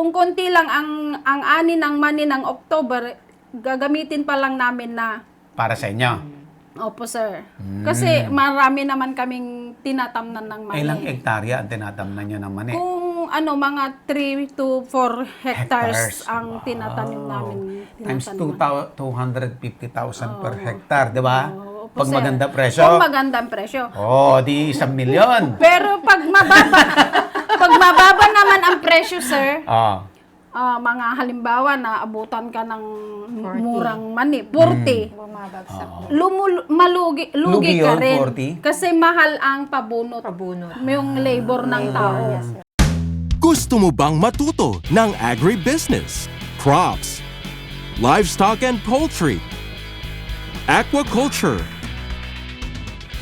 kung konti lang ang ani ng money ng October, gagamitin pa lang namin na. Para sa inyo. Opo, sir. Kasi marami naman kaming tinatamnan ng mani. Ilang hektarya ang tinatamnan nyo ng mani? Kung mga 3 to 4 hectares ang tinatanim namin. Times tinataniman. 250,000 per hectare, di ba? Opo, Pag sir. maganda presyo. Kung magandang presyo. Di 1,000,000. Pero pag mababa naman ang presyo, sir, mga halimbawa na abutan ka ng 40. murang mani, 40. Bumabagsak. Lugi Lugi ka yun, rin. 40? Kasi mahal ang pabunot. Yung labor ng tao. Yes, sir. Gusto mo bang matuto ng agribusiness, crops, livestock and poultry, aquaculture,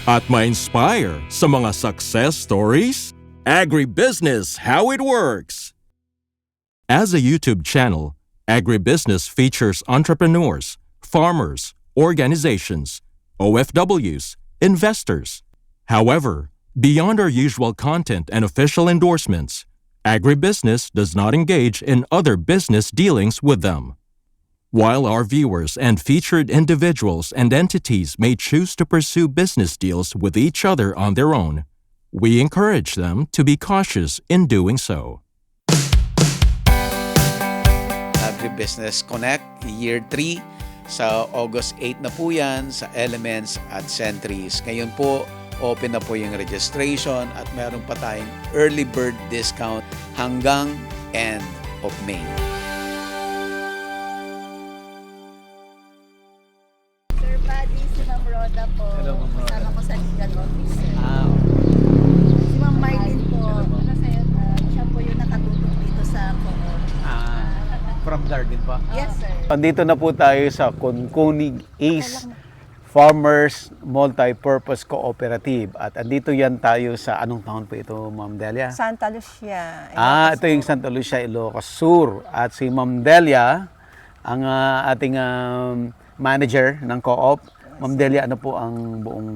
at ma-inspire sa mga success stories? Agribusiness How It Works! As a YouTube channel, Agribusiness features entrepreneurs, farmers, organizations, OFWs, investors. However, beyond our usual content and official endorsements, Agribusiness does not engage in other business dealings with them. While our viewers and featured individuals and entities may choose to pursue business deals with each other on their own, we encourage them to be cautious in doing so. Agribusiness Connect Year 3 sa August 8 na po yan sa Elements at Centuries. Ngayon po, open na po yung registration at meron pa tayong early bird discount hanggang end of May. Sir Buddy, si Ma'am Roda po. Hello, Ma'am Roda. Kasama ko sa legal officer. Okay. Si Ma'am Marlene po. Siya po yung nakatutok dito sa co-op. From Darden pa? Yes, sir. Andito na po tayo sa Kunkunig Ace Farmers Multipurpose Cooperative. At andito yan tayo sa anong taon po ito, Ma'am Delia? Santa Lucia. Ito yung Santa Lucia, Ilocos Sur. At si Ma'am Delia, ang ating manager ng co-op. Ma'am Delia, ano po ang buong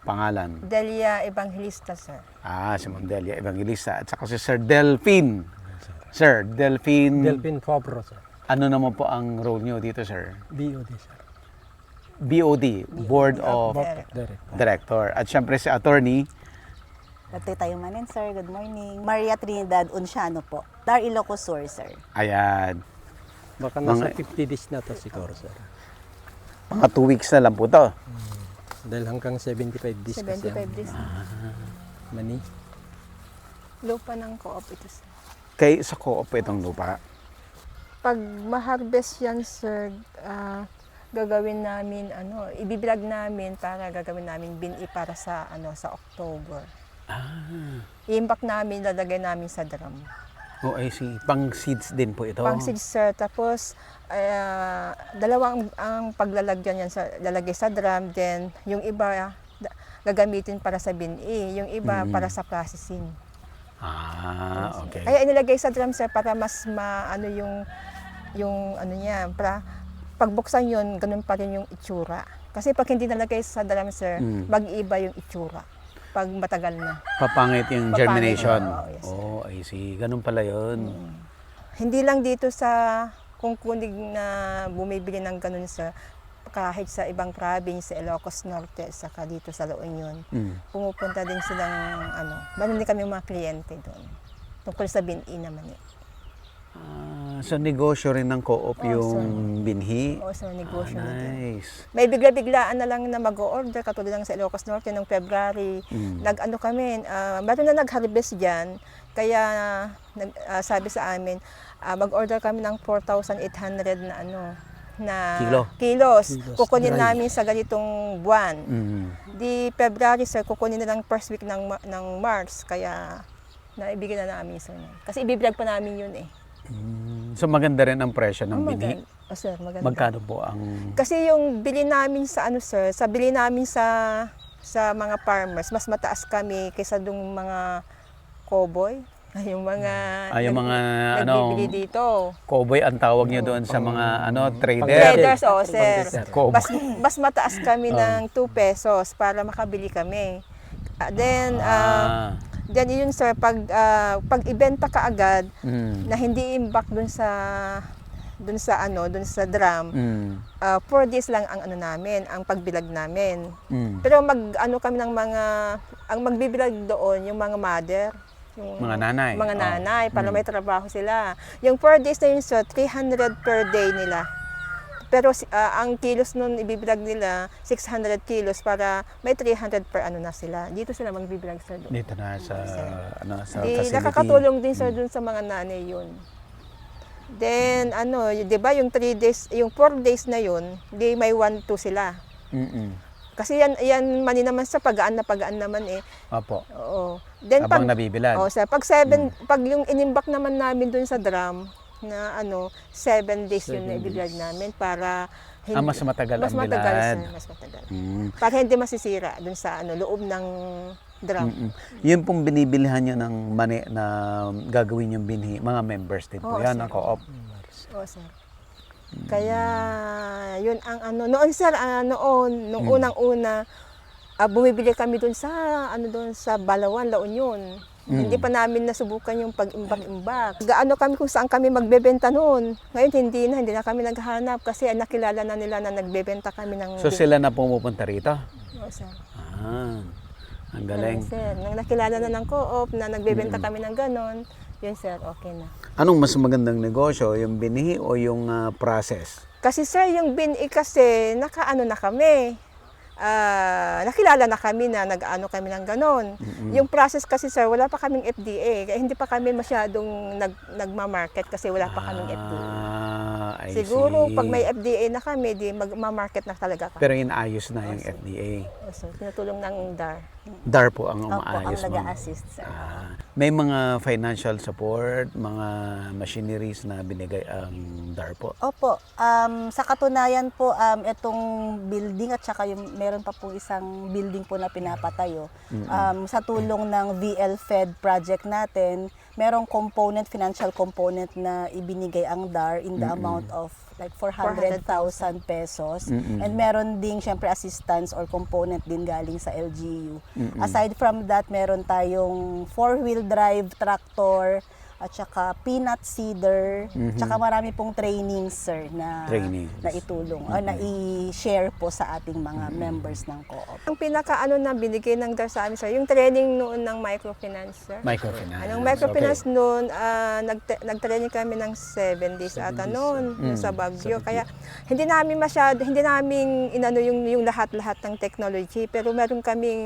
pangalan? Delia Evangelista, sir. Si Ma'am Delia Evangelista. At saka si Sir Delphine. Sir, Delphine. Delphine Fabro, sir. Ano naman po ang role nyo dito, sir? BOD, sir. BOD, Board of Direct. Director. At syempre si attorney. Dati tayo manin, sir. Good morning. Maria Trinidad Unciano po. Dar Ilocos Sur, sir. Ayan. Baka nasa Mga- 50 days na to siguro, sir. Mga 2 weeks na lang po to. Dahil hanggang 75 days kasi 75 days. ang mani. Lupa ng co-op ito, sir. Kay sa co-op po itong lupa. Pag ma-harvest yan, sir, gagawin namin, ibibilag namin para gagawin namin bini para sa, sa October. I-impact namin, lalagay namin sa drum. I see. Pang seeds din po ito. Pang seeds, sir. Tapos, dalawang ang paglalagyan yan, lalagay sa drum, then yung iba, gagamitin para sa bini, yung iba para sa processing. Okay. Kaya inilagay sa drum, sir, para mas yung niya, para pagbuksan yun, ganun pa rin yung itsura. Kasi pag hindi nalagay sa drum, sir, mag-iiba yung itsura pag matagal na. Papangit yung Papangit, germination. oo, yes, sir. I see. Ganun pala yun. Hindi lang dito sa Kunkunig na bumibili ng ganun, sir, kahit sa ibang province, sa Ilocos Norte, saka dito sa La Union, pumupunta din silang, meron din kami mga kliyente doon. Tungkol sa binhi naman yun. So negosyo rin ng co-op yung sir. binhi. Oo, sa negosyo nito. Nice. May bigla-biglaan na lang na mag-o-order, katulad lang sa Ilocos Norte noong February. Meron na nag-harvest dyan, kaya sabi sa amin, mag-order kami ng 4,800 na kilos. Kukunin namin sa ganitong buwan. Di February, sir, kukunin na lang first week ng March, kaya naibigyan na namin, sir. Kasi ibibilag pa namin yun eh. So maganda rin ang presyo ng binhi. Sir, maganda. Magkano po ang... Kasi yung bili namin sa sir, sa bili namin sa mga farmers, mas mataas kami kaysa dung mga cowboy. Yung mga nagbibili dito. Cowboy ang tawag niyo doon sa mga trader. Traders, sir. Cowboy. Mas mataas kami ng 2 pesos para makabili kami. Then, Then yun sir, pag ibenta ka agad, na hindi imbak dun sa drum, 4 days lang ang ano namin, ang pagbilag namin. Pero kami ng ang magbibilag doon, yung mga mother, yung Mga nanay. mga nanay, para may trabaho sila. Yung 4 days na yun sir, 300 per day nila. Pero ang kilos nun ibibilag nila, 600 kilos para may 300 per ano na sila. Dito sila magbibilag sir doon. Dito na sa sa Di, facility. nakakatulong din sir dun sa mga nanay yun. Then, 'di ba yung 3 days, yung 4 days na yun, di may 1-2 sila. Kasi yan mani naman sa pagaan naman eh. Opo. Oo. Then Habang nabibilad. sir, pag yung inimbak naman namin dun sa drum na 7 days yun na ibibilag namin para Mas matagal mas ang matagal bilad. sir, mas matagal. Para hindi masisira dun sa loob ng drum. Yun pong binibilihan nyo ng mani na gagawin yung binhi, mga members din po. Oo, Yan sir. ang co-op. Oo, sir. Kaya, yun ang noon sir, nung unang-una, bumibili kami doon sa Balawan, La Union. Hindi pa namin nasubukan yung pag-imbak-imbak. Gaano kami kung saan kami magbebenta noon. Ngayon hindi na kami naghahanap kasi nakilala na nila na nagbebenta kami ng... So sila na pumupunta rito? Oo, sir. Ang galing. Sir, nang nakilala na ng co-op na nagbebenta kami ng ganon, yun sir, okay na. Anong mas magandang negosyo, yung binhi o yung process? Kasi sir, yung BNI kasi, nakaano na kami. Nakilala na kami na nag-ano kami ng ganon. Yung process kasi sir, wala pa kaming FDA. Kaya hindi pa kami masyadong nagma-market kasi wala pa kaming FDA. I Siguro, see. pag may FDA na kami, di magma-market na talaga kami. Pero inaayos na yung FDA. So, tinutulong ng DAR. DAR po ang Opo, ang umaayos. ma'am. nag-a-assist, sir. May mga financial support, mga machineries na binigay ang DAR po. Opo, sa katunayan po, itong building at saka meron pa po isang building po na pinapatayo. Sa tulong ng VL-Fed project natin, merong financial component na ibinigay ang DAR in the amount of like 400,000 pesos. And meron ding syempre assistance or component din galing sa LGU. Aside from that, meron tayong 4-wheel drive tractor, at saka peanut seeder, tsaka marami pong training, sir, na itulong, na i-share po sa ating mga members ng co-op. Ang pinaka na binigay ng DAR sa amin sir, yung training noon ng microfinance sir. Microfinance. Anong microfinance noon, nag-training kami ng 7 days ata noon sa Baguio. Kaya hindi namin inano yung lahat-lahat ng technology, pero meron kaming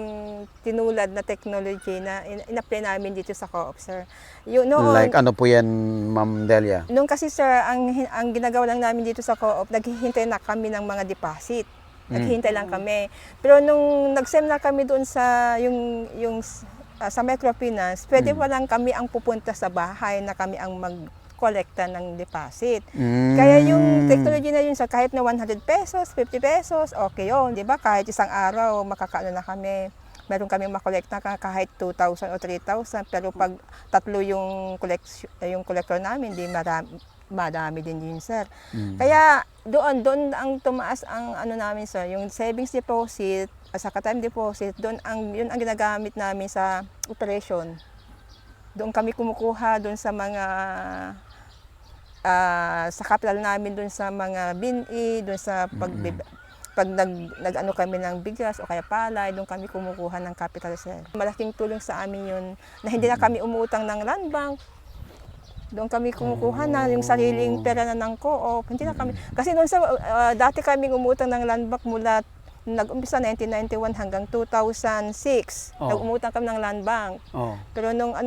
tinulad na technology na in-apply namin dito sa co-op sir. Yun noon, Like ano po yan, Ma'am Delia? nung kasi sir, ang ginagawa lang namin dito sa co-op, naghihintay na kami ng mga deposit. Naghihintay lang kami. Pero nung nag-seminar kami doon sa sa microfinance, pwede pa lang kami ang pupunta sa bahay na kami ang mag-kolekta ng deposit. Kaya yung technology na yun, sa kahit na 100 pesos, 50 pesos, okay yun. Di ba? Kahit isang araw, makakaano na kami. Meron kaming makolekta kahit 2,000 o 3,000, pero pag tatlo yung collector namin, di marami din yun, sir. Kaya doon ang tumaas ang namin, sir, yung savings deposit, saka time deposit, yun ang ginagamit namin sa operation. Doon kami kumukuha doon sa mga sa capital namin, doon sa mga BNI, doon sa pag nag-ano kami ng bigas o kaya palay, doon kami kumukuha ng capital, sir. Malaking tulong sa amin yun na hindi na kami umuutang ng land bank. Doon kami kumukuha na yung sariling pera na ng co-op. Hindi na kami, kasi doon dati kami umutang ng land bank mula nag-umpisa 1991 hanggang 2006. Nag-umutang kami ng land bank. Pero nung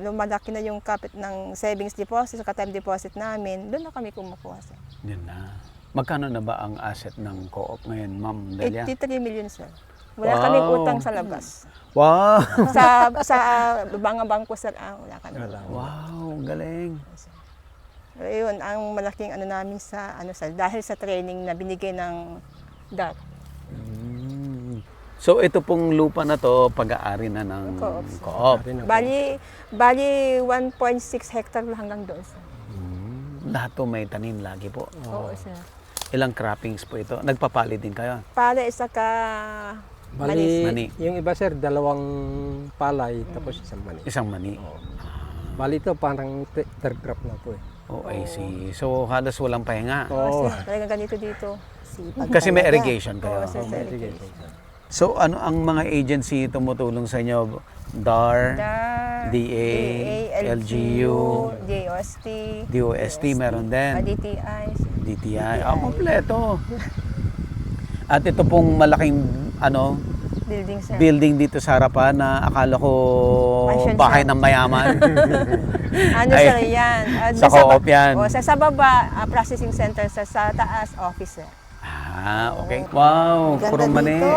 lumalaki na yung kapit ng savings deposit, saka time deposit namin, doon na kami kumukuha, sir. Yun na. Magkano na ba ang asset ng co-op ngayon, Ma'am Delia? 83 million, sir. Wala kaming utang sa labas. Wow! sa mga bangko, sir, wala kami. Wow, galing. Ayun, ang malaking namin sa dahil sa training na binigay ng DAR. So ito pong lupa na to, pag-aari na ng co-op. Bali 1.6 hectare hanggang doon, sir. Lahat to may tanim lagi po. Oo, sir. Ilang croppings po ito? Nagpapali din kayo? Para isa ka Bali, Mani. yung iba sir, 2 palay, tapos isang mani. Isang mani. Bali ito, parang third crop na po eh. Oh, I see. So, halos walang pahinga. Oo. Sir, talagang ganito dito. Sipag Kasi may talaga. irrigation kayo. Oo, sir. May irrigation, sir. So, ano ang mga agency tumutulong sa inyo? DAR, DA, DA, LGU, DOST, DOST, meron din. DTI, DTI. Kompleto. At ito pong malaking building, sir. building dito sa harapan na akala ko Mansion bahay siya. ng mayaman. Ano Ay, sir, yan? sa co-op yan. Sa baba, processing center, sa taas, office, sir. Okay. Wow, Ganda puro mani. dito.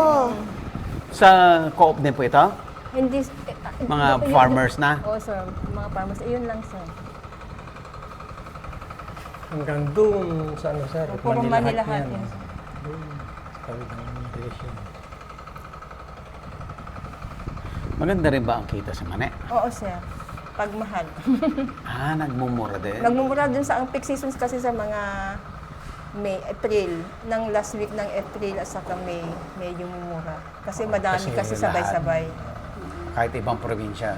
Sa co-op din po ito? Hindi, Mga farmers na? Oo, sir. Mga farmers. Ayun lang, sir. Hanggang doon sa ano sir, Puro mani lahat yan. yan. Doon, sa kabilang direction. Maganda rin ba ang kita sa mani? Oo, sir. Pagmahal. Nagmumura din. Nagmumura dun sa ang peak seasons kasi sa mga May, April. Ng last week ng April at saka May, medyo mumura. Kasi madami kasi lahat. sabay-sabay. Kahit ibang probinsya.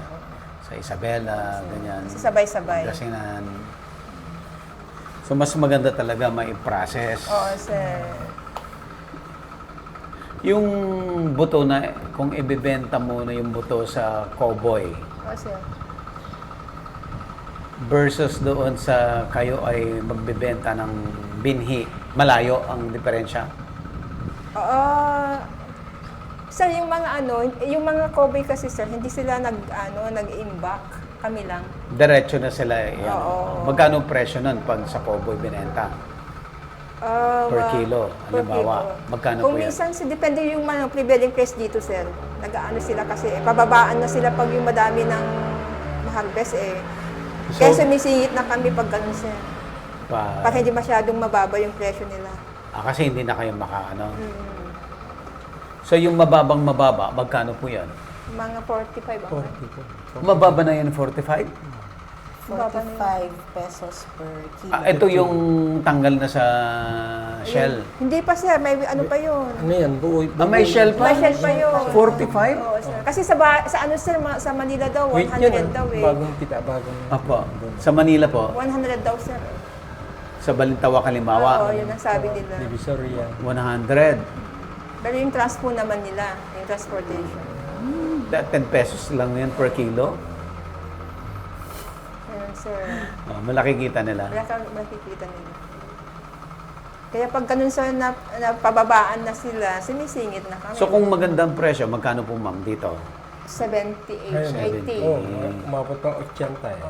Sa Isabela, ganyan. Kasi sabay-sabay. Pangasinan. So, mas maganda talaga may process. Oo, sir. Yung buto na, kung ibibenta mo na yung buto sa cowboy Oo, sir. versus doon sa kayo ay magbebenta ng binhi, malayo ang diferensya? Oo. Sir, yung mga cowboy kasi sir, hindi sila nag-imbak. Kami lang. Diretso na sila. Yan. Oo. Magkano ang presyo nun pag sa cowboy binenta? Per kilo, halimbawa. Magkano Kung po yan? minsan, depende yung mga prevailing price dito, sir. Nag-ano sila kasi, pababaan na sila pag yung madami ng harvest eh. Kaya sumisingit na kami pag ganun, sir. Para hindi masyadong mababa yung presyo nila. Kasi hindi na kayo makaano. So yung mababang mababa, magkano po yan? Mga 45 ako. 40 po. Mababa na yan, 45? 45 pesos per kilo. Ito yung tanggal na sa shell. Hindi pa, sir. May ano pa yun. Ano yan? Buoy. May shell pa? May shell pa yun. 45? Oo, sir. Kasi sa ano, sir, sa Manila daw, 100 Wait, yun daw eh. Bagong pita, bagong... Apo. Sa Manila po, 100 daw, sir. sa Balintawak, Oo, Halimbawa, yun ang sabi nila. Divisoria. 100. Pero yung transport naman nila, yung transportation. 10 pesos lang yan per kilo. Ayun, sir. Malaki kita nila. Wala kang makikita nila. Kaya pag ganun sir, na pababaan na sila, sinisingit na kami. So kung magandang presyo, magkano po ma'am dito? 78, Ayun, 80. Oo, umabot ng 80 eh.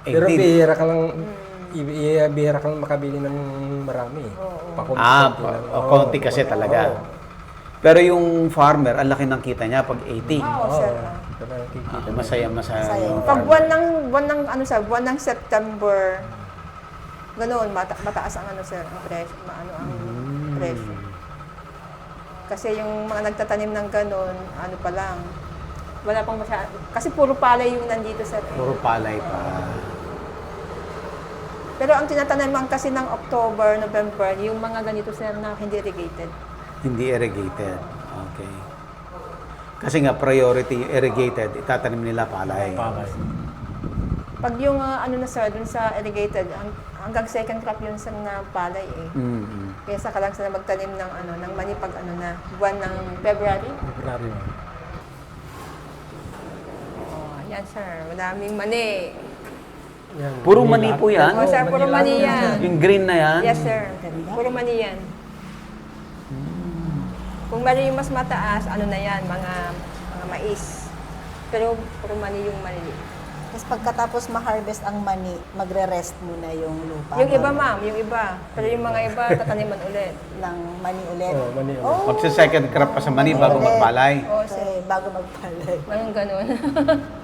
Pero 18. bihira ka lang, bihira ka lang makabili ng marami. Pakunti-kunti lang. Konti kasi talaga. Oo. Pero yung farmer, ang laki ng kita niya pag 80. Oo, sir. Pero nakikita Masaya Masaya. yung Pag farmer. buwan ng September, ganoon mataas ang sir, ang presyo, ang presyo. Kasi yung mga nagtatanim ng ganoon, pa lang. Wala pang masyado. Kasi puro palay yung nandito sir. Puro palay pa. Pero ang tinataniman kasi ng October, November, yung mga ganito sir na hindi irrigated. Hindi irrigated. Okay. Kasi nga priority irrigated, itatanim nila palay. palay. Pag yung na sir, dun sa irrigated, hanggang second crop yun sa na palay eh. Mm-hmm. Kaya saka lang sila magtanim ng ng mani pag na buwan ng February. February. Oh, yan sir, madaming mani. Yan. Puro mani po yan? Oh, sir, puro mani yan. Yung green na yan? Yes sir, puro mani yan. Kung mali yung mas mataas, na yan, mga mais. Pero puro mani yung mali. Tapos pagkatapos ma-harvest ang mani, magre-rest muna yung lupa. Yung iba ma'am, yung iba. Pero yung mga iba, tataniman ulit. Ng mani ulit. Oh, mani ulit. Oh, Magsa-second crop pa sa mani bago magpalay. Oo sir, okay, bago magpalay. ganun ganun.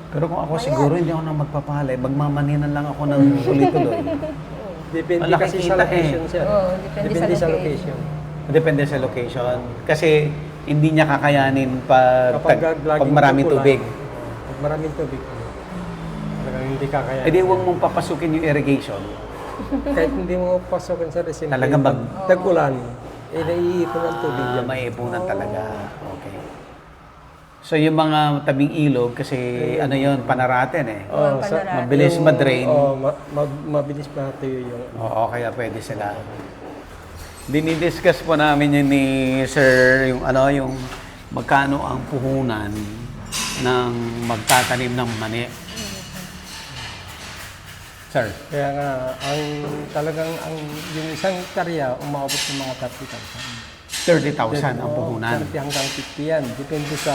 Pero kung ako siguro hindi ako na magpapalay, magmamaninan lang ako ng tuloy-tuloy. Depende Malaki kasi sa kita location, eh. sir. Oo, depende sa location. Depende sa location. Kasi hindi niya kakayanin pag laging maraming kukulang. tubig. Pag maraming tubig, talagang hindi kakayanin. E di huwag mong papasukin yung irrigation. Kahit hindi mo pasokin sa resin. Talagang Tag-ulan, naiipon ang tubig yan. May ipunan talaga. Okay. So yung mga tabing ilog, kasi ano yun, panaraten eh. Oo, panarate. Mabilis ma-drain. Mabilis matuyo yung... Oo, kaya pwede sila. Dinidiscuss po namin yun ni Sir, yung ano, yung magkano ang puhunan ng magtatanim ng mani. Sir, Kaya nga, yung isang hektarya, umaabot ng mga 30,000. 30,000 ang puhunan. 30 hanggang 50 yan. Depende sa...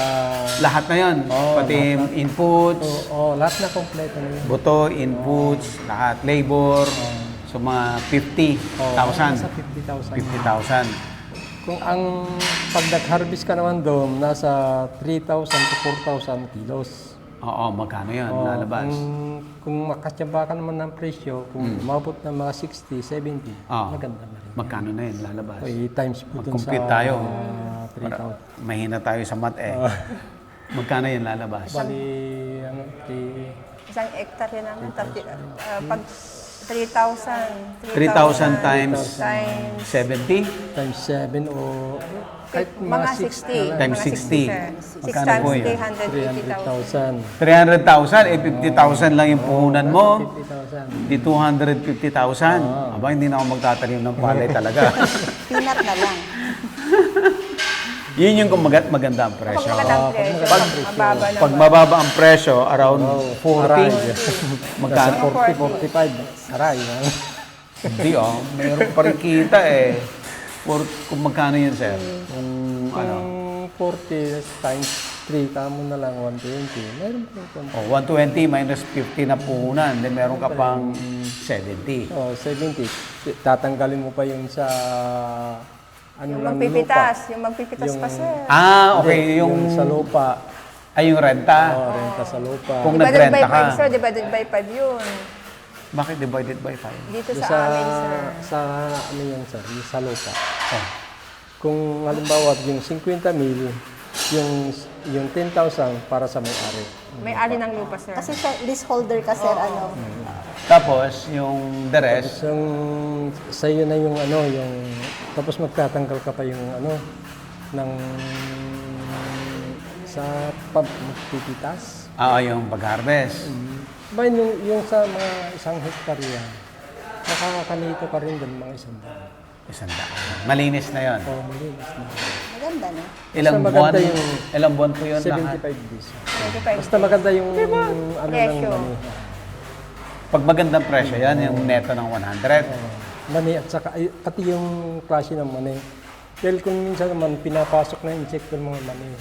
Lahat na yun. Pati inputs, lahat na kompleto na yun. buto, inputs, lahat, labor. So mga 50,000. Nasa 50,000. 50,000. Kung ang pag nag-harvest ka naman doon, nasa 3,000 to 4,000 kilos. Oo, magkano yun? Oo, Lalabas. Kung makatyaba ka naman ng presyo, kung umabot ng mga 60, 70, maganda na rin. Magkano na yun? Lalabas. Okay, times po dun sa Mag-compute tayo. 3,000. Mahina tayo sa math eh. Magkano yun lalabas? Bali, Isang hektarya naman, pag 3,000. 3,000 times 70? times 7 o kahit Mga 60. Times Mga 60. 60, sir. 6 Magkano times po yun? 350,000. 300,000. 300,000, eh 50,000 lang yung puhunan mo. 50,000. Di 250,000. Aba, hindi na ako magtatanim ng palay talaga. Peanut na lang. Yun yung kung maganda ang presyo. Pag magandang presyo, mababa naman. Pag mababa ang presyo, around 40. Magkano? 40, 45. Aray. Hindi mayroon pa rin kita eh. Kung magkano yun, sir? Kung ano? Kung 40 times 3, tamo na lang 120. Meron po konti. 120 minus 50 na puhunan. Then meron ka pang 70. 70. Tatanggalin mo pa yung sa Yung lang, magpipitas. Yung magpipitas pa, sir. Okay. Yung sa lupa. Ay, yung renta. Renta sa lupa. Kung Divided nagrenta by 5, ka. sir. Divided by 5 yun. Bakit divided by 5? Dito sa amin, sir. Sa ano yan, sir? Yung sa lupa. Oh. Kung halimbawa yung 50 mil, yung 10,000 para sa may-ari. May-ari ng lupa, sir. Kasi siya, leaseholder ka, sir, ano. Tapos, yung the rest, Tapos yung sa iyo na yung ano, yung tapos magtatanggal ka pa yung ano ng sa magpipitas. yung pag-harvest. Ba yung sa mga isang hektarya, nakakalito ka rin doon mga 100. 100. Malinis na yon. Malinis na. Maganda, no? Ilang Basta buwan? maganda yung Ilang buwan po yun lahat? 75 days. 25. Basta maganda yung ano ng Presyo. money. Pag magandang presyo yan, yung neto ng 100. Money at saka pati yung klase ng money. Dahil kung minsan naman pinapasok na insect yung mga money.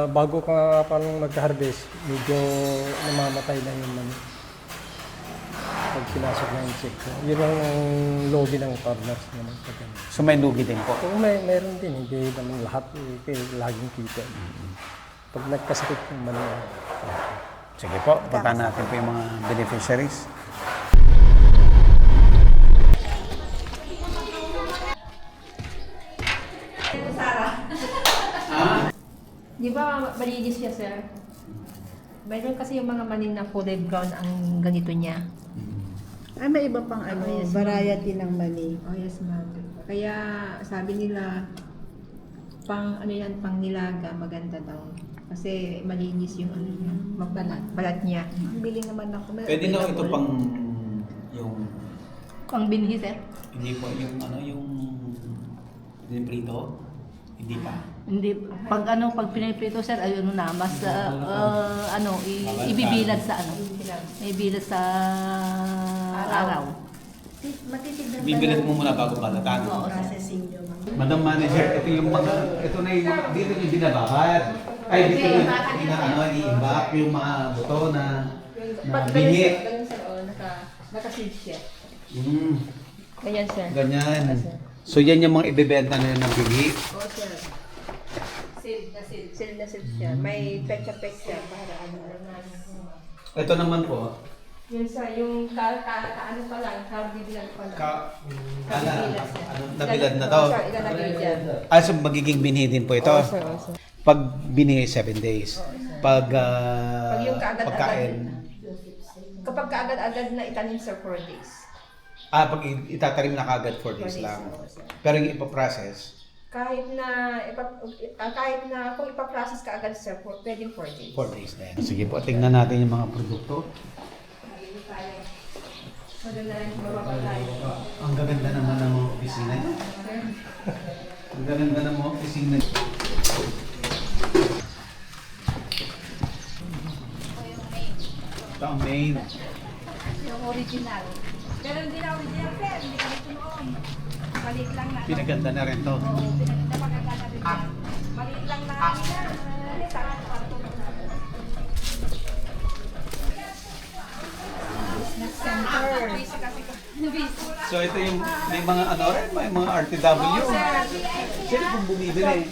Bago ka parang mag-harvest, medyo namamatay na yung money. Pag pinasok na insect. Yun ang lobby ng farmers naman. So may lugi din po. Kung meron din, hindi naman lahat laging kita. Pag nagkasakit yung money. Sige po, punta natin po yung mga beneficiaries. Di ba malinis siya, sir? Mayroon kasi yung mga manin na kulay brown ang ganito niya. Ay, may iba pang ano, yes, variety ng mani. Oh, yes, ma'am. Kaya sabi nila, pang ano yan, pang nilaga, maganda daw. Kasi malinis yung ano niya, balat niya. Bili naman ako. Pwede na ito pang yung Pang binhi, sir? hindi po yung ano yung prito? Hindi pa. Hindi, pag piniprito sir, ayun na, mas ibibilad sa ibibilad sa araw. Bibilad mo muna bago balatan. Processing nyo. Madam Manager, ito yung mga, ito na yung mga, dito yung binabahad. Ay, dito yung i-imbak yung mga buto na binhi. Ganun, sir, naka-seed siya. Mm, Ganyan, sir. ganyan. So yan yung mga ibebenta na yun ng binhi. Oh, sir. Seed na seed siya. May pecha-pecha para ano. Ito naman po, Yun, sir, yung ano pa lang, bibilan pa lang. nabilad na to. Sir, ilalagay dyan. So magiging binhi din po ito. Sir, sir. Pag binhi, 7 days. Pag Pag yung kaagad-agad. pagkain, Kapag kaagad-agad na itanim, sir, 4 days. pag itatarim na kagad 4 days lang. Pero yung ipaprocess, Kahit na kung ipa-process ka agad, sir, pwedeng 4 days. 4 days na yan. Sige po, tingnan natin yung mga produkto. Ang gaganda naman ng mga opisina niyo. Ang gaganda ng mga opisina niyo. Ito ang main. Yung original. Pero hindi na original, sir. Hindi kami tunoon. Maliit lang na. Pinaganda na rin to. Oo, pinaganda magaganda rin yan. Maliit lang na. Business center. So ito yung may mga ano rin, may mga RTW. Sino pong bumibili?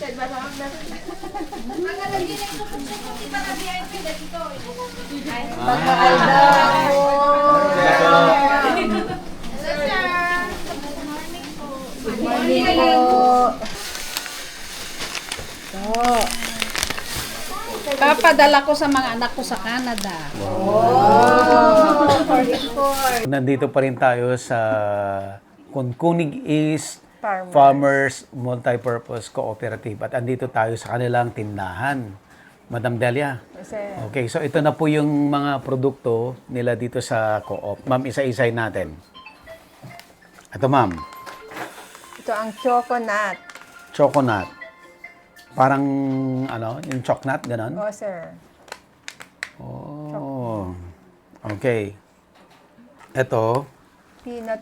Papadala ko sa mga anak ko sa Canada. Nandito pa rin tayo sa Kunkunig East Farmers Multipurpose Cooperative at andito tayo sa kanilang tindahan. Madam Delia. Okay, so ito na po yung mga produkto nila dito sa co-op. Ma'am, isa-isay natin. Ito, ma'am. Ito ang choconut. Choconut. Parang, ano, yung chocnut, ganon? Oo, sir. Oh. Okay. Ito, Peanut.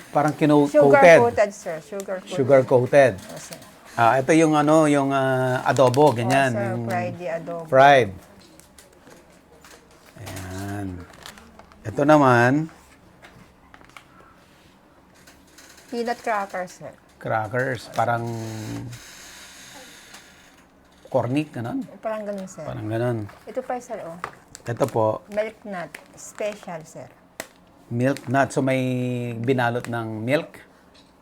parang Sugar kino-coated. coated, sir. Sugar coated. Sugar coated. Oo, sir. Ito yung ano, yung adobo, ganyan. Oo, sir. Yung Fried adobo. fried. Ayan. Ito naman, Peanut crackers, sir. crackers. Parang cornic, ganon. Parang ganun, sir. Parang ganon. Ito pa, sir, oh. Ito po, Milk nut. Special, sir. milk nut. So may binalot ng milk.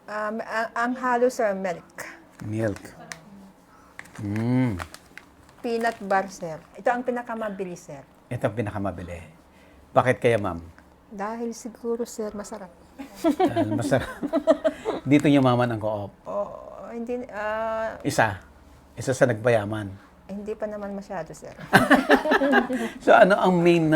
Ang halo, sir, milk. Milk. Peanut bar, sir. Ito ang pinakamabili, sir. Ito ang pinakamabili. Bakit kaya, ma'am? Dahil siguro, sir, masarap. Dahil masarap. Dito yumaman ang co-op. Oo, hindi, Isa sa nagpayaman. hindi pa naman masyado, sir. So ano ang main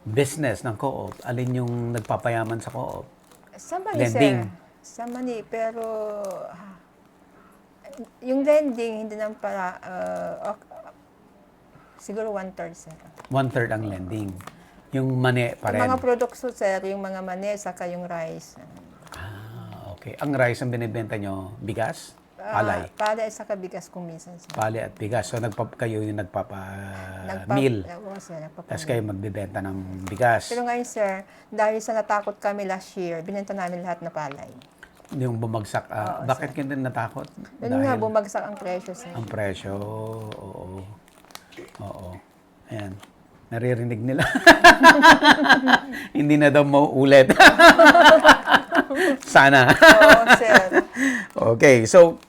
business ng co-op? Alin yung nagpapayaman sa co-op? Sa mani, Lending. sir. Sa mani, pero yung lending, hindi naman para, siguro 1/3, sir. 1/3 ang lending. Yung mani pa rin. Yung mga products, sir, yung mga mani, saka yung rice. Okay. Ang rice ang binibenta nyo, bigas? Palay. Palay, saka bigas kung minsan, sir. Palay at bigas. So kayo yung nagpapa-meal. Oo, sir, Tapos kayo magbibenta ng bigas. Pero ngayon, sir, dahil sa natakot kami last year, binenta namin lahat na palay. Yung bumagsak. Bakit kayo din natakot? Yun nga, bumagsak ang presyo, sir. Ang presyo, oo. Oo. Ayan. Naririnig nila. Hindi na daw mauulit. Sana. Oo, sir. Okay, so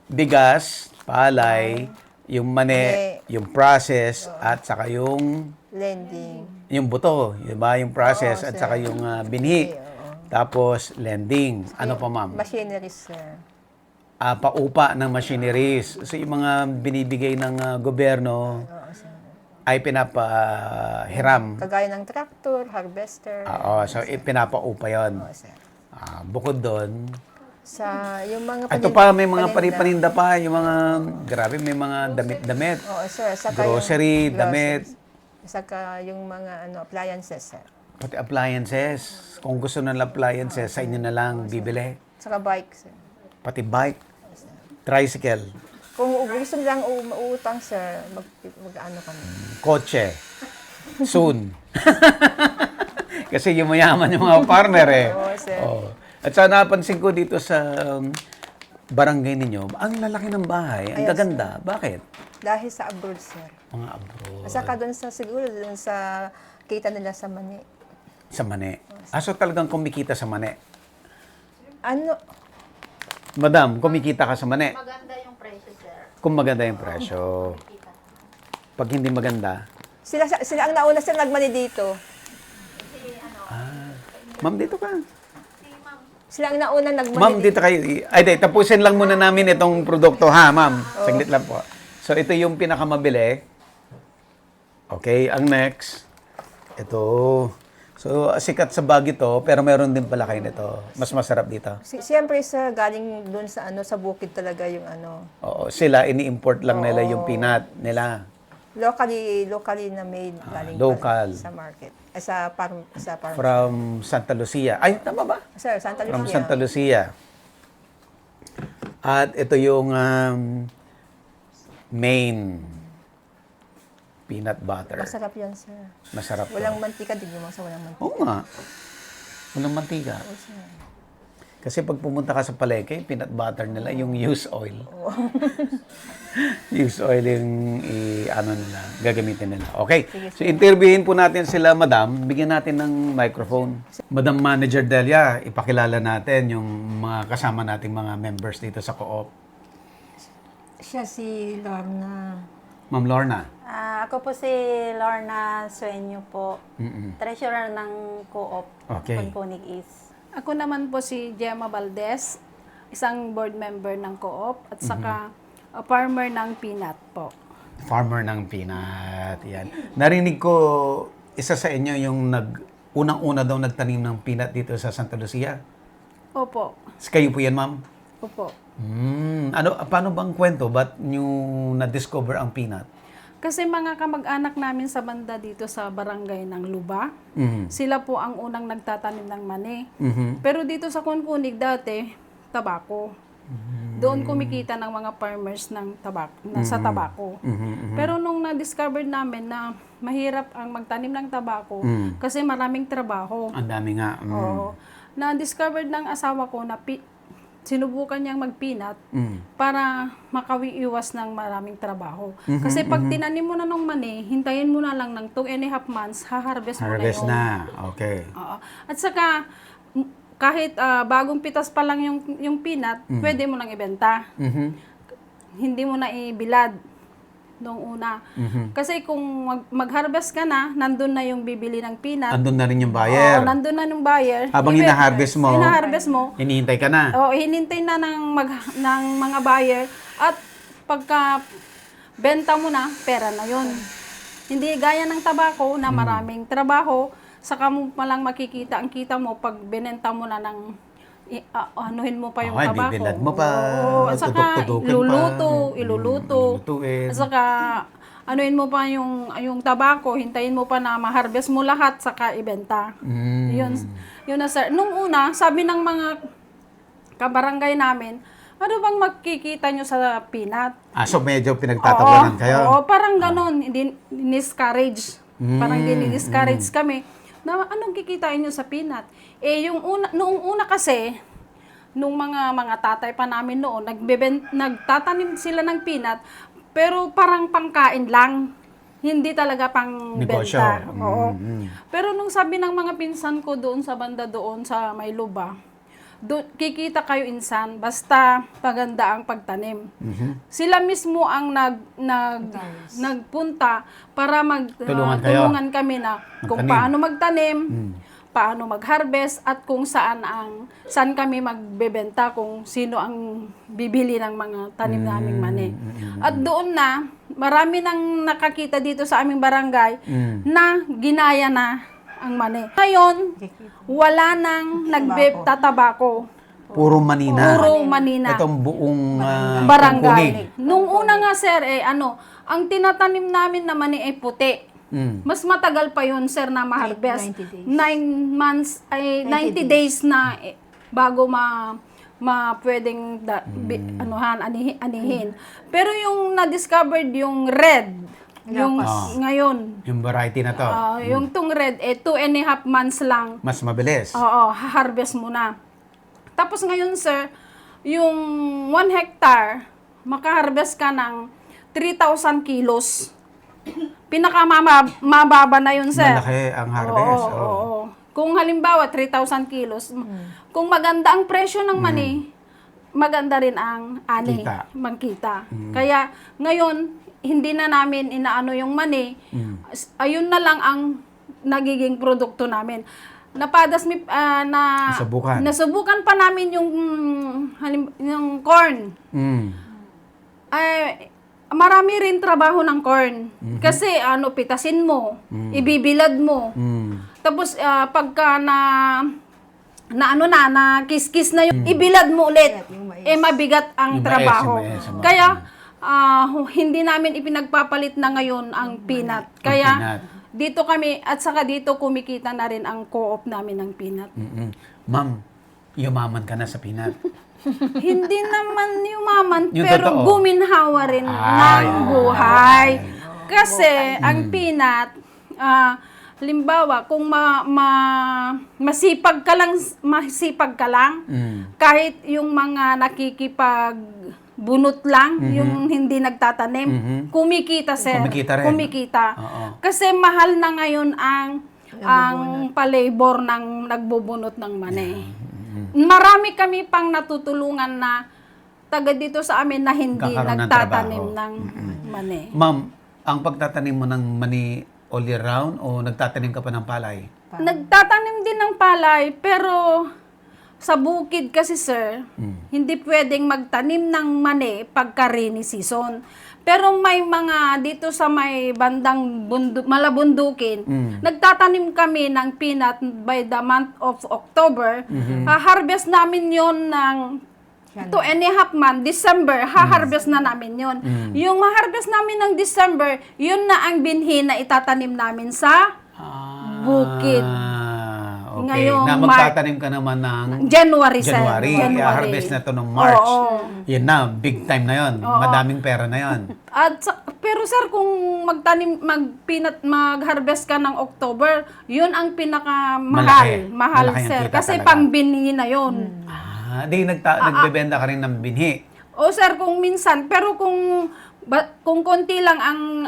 bigas, palay, yung mani, yung process, at saka yung buto, di ba? Yung process, at saka yung binhi. Tapos, lending. Ano pa, ma'am? Machineries, sir. Paupa ng machineries. So, yung mga binibigay ng gobyerno ay pinapahiram. Kagaya ng tractor, harvester. Oo, so pinapaupa yun. Oo, sir. Bukod doon, Sa yung mga ito pa, may mga panipaninda pa, yung mga, grabe, may mga damit-damit. Oo, sir. Saka Grocery, yung damit. Saka yung mga appliances, sir. Pati appliances. Kung gusto ng appliances, sa inyo na lang bibili. Saka bike, sir. Pati bike, tricycle, Kung gusto nilang uutang, sir, mag-ano kami. kotse. Soon. Kasi yung mayaman yung mga farmer eh. Oo, sir. Oo. At sa napansin ko dito sa barangay ninyo, ang lalaki ng bahay, ang gaganda. Bakit? Dahil sa abroad, sir. Mga abroad. At saka doon sa, siguro, doon sa kita nila sa mani. Sa mani. So talagang kumikita sa mani. Ano? Madam, kumikita ka sa mani. Maganda yung presyo, sir. Kung maganda yung presyo. Pag hindi maganda, Sila ang nauna, sir, nagmani dito. ma'am, dito ka. Sila ang nauna nagmahal. Ma'am, dito kayo. Ay, di, tapusin lang muna namin itong produkto, ha, ma'am? Saglit lang po. So, ito yung pinakamabili. Okay, ang next. Ito. So, sikat sa bag ito, pero meron din pala kayo nito. Mas masarap dito. Siyempre sa galing doon sa sa bukid talaga yung Oo, sila, ini-import lang nila yung peanut nila. locally na made galing local. sa market. Sa farm. From Santa Lucia. Ay, tama ba? Sir, Santa Lucia. From Santa Lucia. At ito yung main peanut butter. Masarap yan, sir. Masarap. Walang mantika, di mo sa walang mantika. Oo nga. Walang mantika. Kasi pag pumunta ka sa palengke, peanut butter nila, yung used oil. Used oil yung nila, gagamitin nila. Okay. So, interviewin po natin sila, madam. Bigyan natin ng microphone. Madam Manager Delia, ipakilala natin yung mga kasama nating mga members dito sa co-op. Siya si Lorna. Ma'am Lorna. Ako po si Lorna Sueño po, treasurer ng co-op, Okay. Punpunig East. Ako naman po si Gemma Valdez, isang board member ng co-op at saka farmer ng peanut po. Farmer ng peanut. Yan. Narinig ko, isa sa inyo yung unang-una daw nagtanim ng peanut dito sa Santa Lucia. Opo. Kayo po yan, ma'am? Opo. Paano bang kwento? Ba't nyo na-discover ang peanut? Kasi mga kamag-anak namin sa banda dito sa barangay ng Luba, sila po ang unang nagtatanim ng mani. Pero dito sa Kunkunig dati, tabako. Doon kumikita ng mga farmers ng sa tabako. Pero nung na-discover namin na mahirap ang magtanim ng tabako kasi maraming trabaho. Ang dami nga. Oo. Na-discover ng asawa ko na sinubukan niyang mag-peanut para makawiiwas ng maraming trabaho. Kasi pag tinanim mo na ng mani, hintayin mo na lang ng 2.5 months, ha-harvest mo na yun. Harvest na. Okay. Oo. At saka, kahit bagong pitas pa lang yung peanut, pwede mo nang ibenta. Hindi mo na ibilad noong una. Kasi kung mag-harvest ka na, nandun na yung bibili ng peanut. Andun na rin yung buyer. Oo, nandun na yung buyer. Habang hina-harvest mo, hinihintay ka na. Oo, hinintay na ng mga buyer. At pagka benta mo na, pera na yon. Hindi gaya ng tabako na maraming trabaho, saka mo palang makikita ang kita mo pag binenta mo na ng anuhin mo pa yung tabako. Bibilad mo pa. Oo, at saka iluluto. Lulutuin. At saka anuhin mo pa yung tabako, hintayin mo pa na ma-harvest mo lahat saka ibenta. Yun na sir. Nung una, sabi ng mga kabarangay namin, ano bang makikita nyo sa peanut? So medyo pinagtatawanan kayo? Oo, parang ganun. Discourage. Parang discourage kami. Na anong kikitain nyo sa peanut? Noong una kasi, nung mga tatay pa namin noon, nagtatanim sila ng peanut, pero parang pangkain lang. Hindi talaga pang negosyo. Benta. Oo. Pero nung sabi ng mga pinsan ko doon sa banda doon sa Mayluba, kikita kayo insan, basta paganda ang pagtanim. Sila mismo ang nagpunta para tulungan kami na kung paano magtanim, paano mag-harvest, at kung saan kami magbebenta, kung sino ang bibili ng mga tanim naming mani. At doon na, marami nang nakakita dito sa aming barangay na ginaya na ang mani. Ngayon, wala nang nagtatabako. Puro manina. Puro manina. Itong buong barangay. Nung una nga sir, ang tinatanim namin na mani ay puti. Mas matagal pa yun sir na ma-harvest. 90 days na bago pwedeng anihin. Pero yung na-discovered yung red, ngayon. Yung variety na to. Yung tong red, 2.5 months lang. Mas mabilis. Oo, harvest mo na. Tapos ngayon, sir, yung 1 hectare, makaharvest ka ng 3,000 kilos. Pinakamababa na yun, sir. Malaki ang harvest. Oo. Kung halimbawa, 3,000 kilos, kung maganda ang presyo ng mani, maganda rin ang magkita. Kaya ngayon, hindi na namin inaano yung mani. Ayun na lang ang nagiging produkto namin. napadas nasubukan pa namin yung corn. Ay, marami rin trabaho ng corn. Kasi pitasin mo, ibibilad mo. Tapos pagka na kiskis na yung ibilad mo ulit. Mabigat ang trabaho. Kaya hindi namin ipinagpapalit na ngayon ang peanut. Kaya dito kami, at saka dito kumikita na rin ang co-op namin ng peanut. Ma'am, yumaman ka na sa peanut. Hindi naman yumaman, Yung pero totoo. guminhawa rin ng buhay. Kasi ang peanut, halimbawa, kung masipag ka lang, kahit yung mga nakikipagbunot lang, yung hindi nagtatanim, kumikita, sir. Kumikita rin. Oo. Kasi mahal na ngayon ang palabor ng nagbubunot ng mani. Marami kami pang natutulungan na taga dito sa amin na hindi Kakaroon ng nagtatanim trabaho. ng mani. Ma'am, ang pagtatanim mo ng mani all year round o nagtatanim ka pa ng palay? Nagtatanim din ng palay, pero sa bukid kasi, sir, hindi pwedeng magtanim ng mani pagka rainy season. Pero may mga dito sa may bandang malabundukin, nagtatanim kami ng peanut by the month of October. Harvest namin yon ng 2.5 months, December, harvest na namin yon. Yung ma-harvest namin ng December, yun na ang binhi na itatanim namin sa bukid. Okay. Ngayong Na magtatanim ka naman ng January, sir. I-harvest na to ng March. Oo. Yan na, big time na yon. Madaming pera na yon. Pero sir, kung mag-harvest ka ng October, yun ang pinakamahal. Mahal, Malaki ang sir. kita Kasi talaga. pangbinhi na yun. Nagbebenta ka rin ng binhi. O sir, kung minsan, pero kung konti lang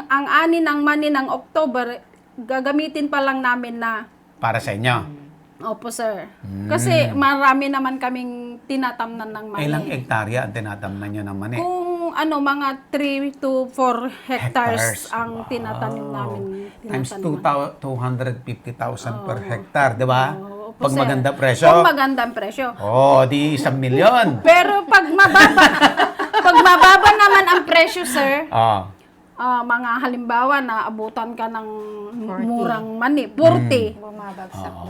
ang ani ng mani ng October, gagamitin pa lang namin na Para sa inyo. opo, sir. Kasi marami naman kaming tinatamnan ng mani. Ilang hektarya ang tinatamnan nyo ng mani? Kung mga 3 to 4 hectares ang tinatanim namin. Times tinatanim. 250,000 per hectare, di ba? Opo, Pag sir. maganda presyo. Kung magandang presyo. Di 1,000,000. Pero pag mababa naman ang presyo, sir, mga halimbawa na abutan ka ng murang mani, 40.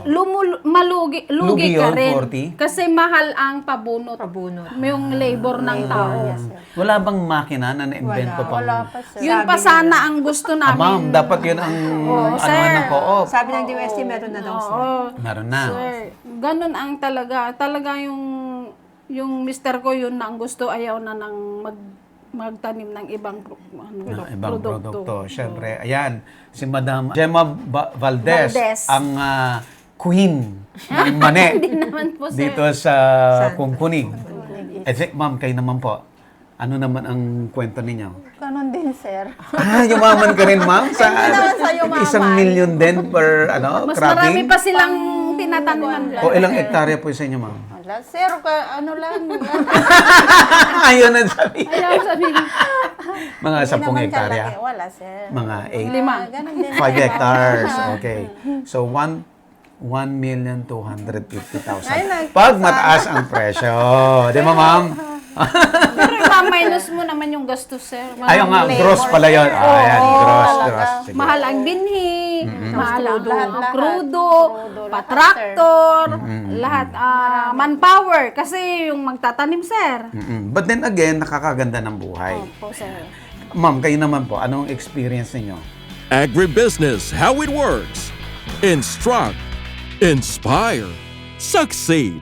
Lugi Lugi ka yun, rin. 40? Kasi mahal ang pabunot. Yung labor ng tao. Wala bang makina na na-invento pang... Yun pa sana ang gusto namin. Ma'am, dapat yun ang sir. ng co-op. Sabi ng DOST, meron na daw, sir. Meron na. Sir, ganun ang talaga yung mister ko yun na ang gusto, ayaw na nang magtanim ng ibang Ibang produkto. Siyempre, ayan, si Madam Gemma Valdez, ang queen ng mani Hindi naman po, sir. dito sa Kungkunig. Ma'am, kayo naman po. Ano naman ang kwento ninyo? Ganon din, sir. Yumaman ka rin, ma'am? Sa naman sa yumaman. 1 million din per Mas cropping? marami pa silang tinataniman. O ilang hektarya po sa inyo, ma'am? Wala, sir, lang. Ayaw na sabi. Ayaw sabihin. Mga 10 hektarya? Wala, sir. Mga 8? Ganon din. 5 hectares. Okay. So, 1,250,000. Pag mataas ang presyo. Di ba, ma'am? Pero minus mo naman yung gastos, sir. Ayaw nga, gross pala yun. Ayan, gross. Sige. Mahal ang binhi, mahal ang krudo, patraktor, lahat. Manpower, kasi yung magtatanim, sir. But then again, nakakaganda ng buhay. Opo, sir. Ma'am, kayo naman po, anong experience ninyo? Agribusiness, how it works. Instruct, inspire, succeed.